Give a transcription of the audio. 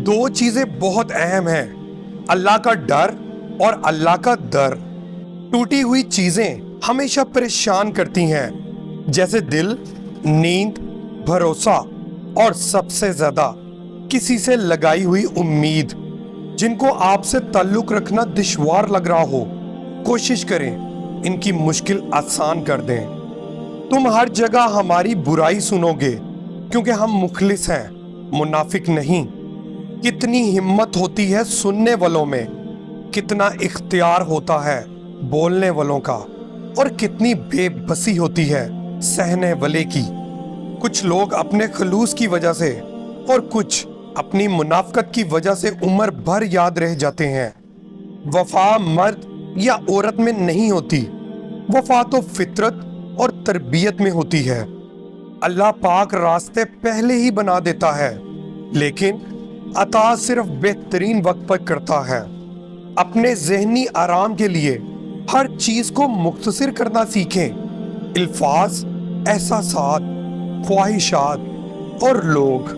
دو چیزیں بہت اہم ہیں، اللہ کا ڈر اور اللہ کا در۔ ٹوٹی ہوئی چیزیں ہمیشہ پریشان کرتی ہیں، جیسے دل، نیند، بھروسہ اور سب سے زیادہ کسی سے لگائی ہوئی امید۔ جن کو آپ سے تعلق رکھنا دشوار لگ رہا ہو، کوشش کریں ان کی مشکل آسان کر دیں۔ تم ہر جگہ ہماری برائی سنو گے کیونکہ ہم مخلص ہیں، منافق نہیں۔ کتنی ہمت ہوتی ہے سننے والوں میں، کتنا اختیار ہوتا ہے بولنے والوں کا، اور کتنی بے بسی ہوتی ہے سہنے والے کی۔ کچھ لوگ اپنے خلوص کی وجہ سے اور کچھ اپنی منافقت کی وجہ سے عمر بھر یاد رہ جاتے ہیں۔ وفا مرد یا عورت میں نہیں ہوتی، وفا تو فطرت اور تربیت میں ہوتی ہے۔ اللہ پاک راستے پہلے ہی بنا دیتا ہے، لیکن عطا صرف بہترین وقت پر کرتا ہے۔ اپنے ذہنی آرام کے لیے ہر چیز کو مختصر کرنا سیکھیں۔ الفاظ، احساسات، خواہشات اور لوگ